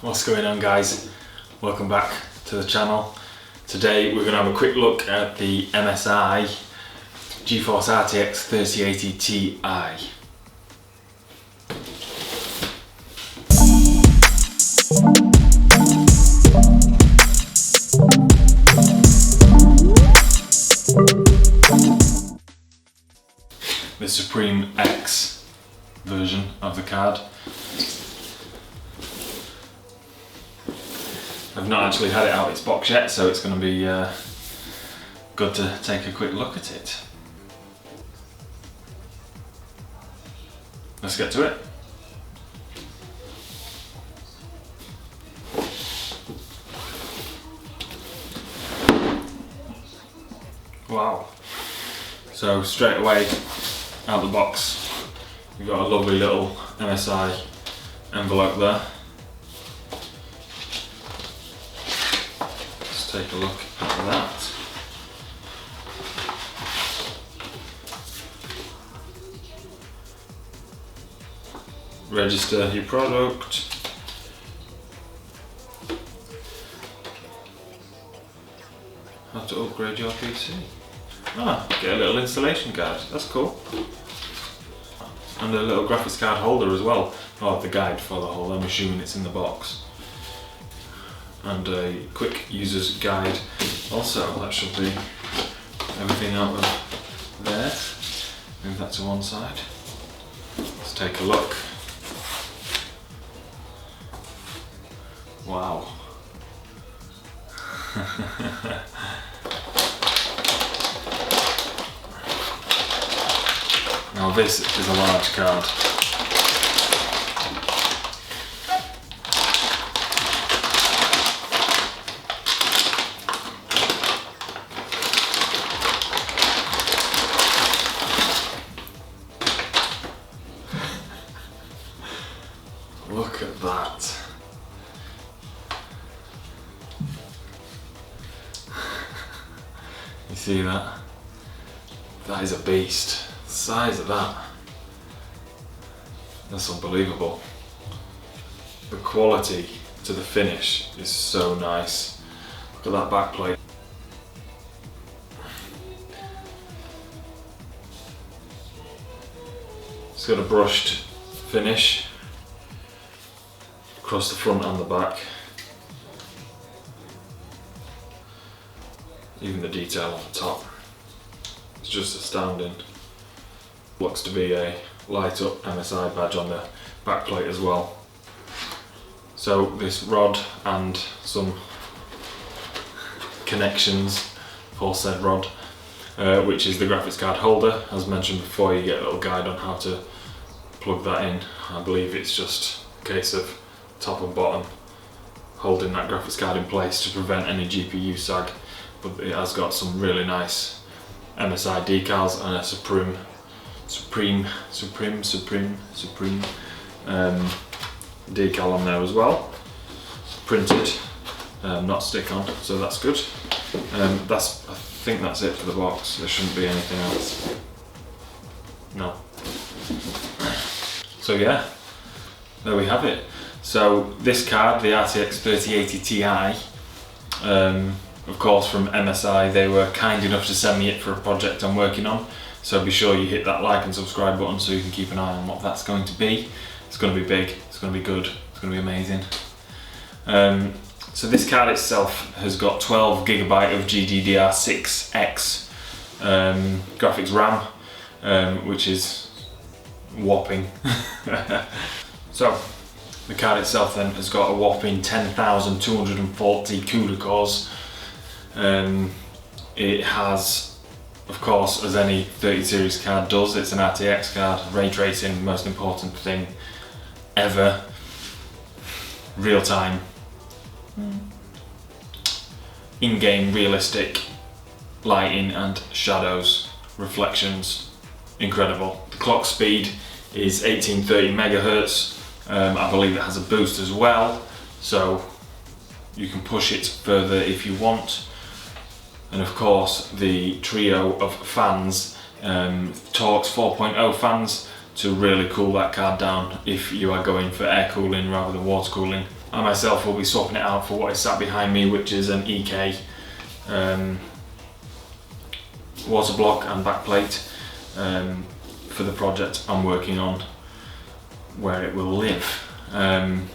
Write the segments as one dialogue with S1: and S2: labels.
S1: What's going on, guys? Welcome back to the channel. Today we're going to have a quick look at the MSI GeForce RTX 3080Ti. The Supreme X version of the card. I've not actually had it out of its box yet, so it's going to be good to take a quick look at it. Let's get to it. Wow. So straight away out the box, you've got a lovely little MSI envelope there. Let's take a look at that. Register your product. How to upgrade your PC. Get a little installation guide, that's cool. And a little graphics card holder as well. Oh, the guide for the holder, I'm assuming it's in the box. And a quick user's guide also. That should be everything out of there. Move that to one side. Let's take a look. Wow. Now this is a large card. Look at that. You see that? That is a beast. The size of that. That's unbelievable. The quality to the finish is so nice. Look at that back plate. It's got a brushed finish across the front and the back. Even the detail on the top, it's just astounding. Looks to be a light up MSI badge on the back plate as well. So this rod and some connections for said rod, which is the graphics card holder. As mentioned before, you get a little guide on how to plug that in. I believe it's just a case of top and bottom holding that graphics card in place to prevent any GPU sag. But it has got some really nice MSI decals and a Supreme decal on there as well. Printed, not stick on, so that's good. I think that's it for the box. There shouldn't be anything else. No. So yeah, there we have it. So this card, the RTX 3080 Ti, of course from MSI, they were kind enough to send me it for a project I'm working on. So be sure you hit that like and subscribe button so you can keep an eye on what that's going to be. It's going to be big, it's going to be good, it's going to be amazing. So this card itself has got 12GB of GDDR6X graphics RAM, which is whopping. So the card itself then has got a whopping 10,240 CUDA cores. It has, of course, as any 30 series card does, it's an RTX card. Ray tracing, most important thing ever. Real time, in-game realistic lighting and shadows, reflections, incredible. The clock speed is 1830 megahertz. I believe it has a boost as well, so you can push it further if you want. And of course the trio of fans, Torx 4.0 fans, to really cool that card down if you are going for air cooling rather than water cooling. I myself will be swapping it out for what is sat behind me, which is an EK water block and backplate for the project I'm working on, where it will live.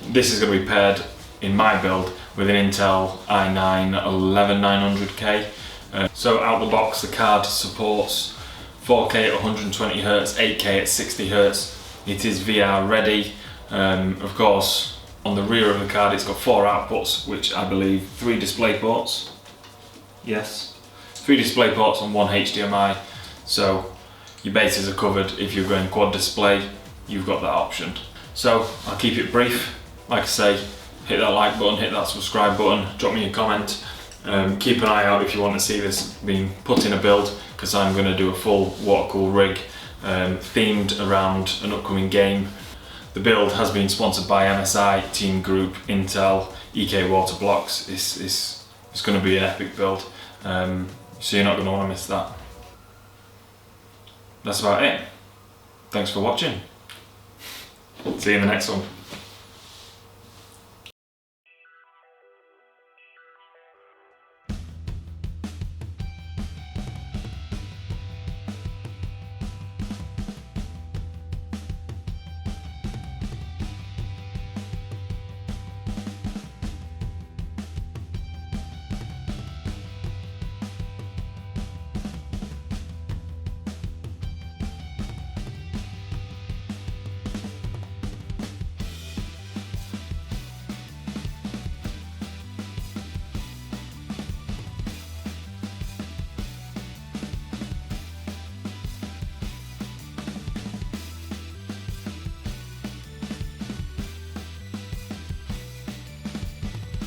S1: This is going to be paired in my build with an Intel i9 11900K. So out the box, the card supports 4K at 120Hz, 8K at 60Hz. It is VR ready. Of course, on the rear of the card it's got 4 outputs, which I believe 3 display ports. Yes, 3 display ports and 1 HDMI. So your bases are covered. If you're going quad display, you've got that option. So I'll keep it brief. Like I say, hit that like button, hit that subscribe button, drop me a comment. Keep an eye out if you want to see this being put in a build, because I'm going to do a full water-cooled rig themed around an upcoming game. The build has been sponsored by MSI, Team Group, Intel, EK Water Blocks. It's going to be an epic build, so you're not going to want to miss that. That's about it. Thanks for watching. See you in the next one.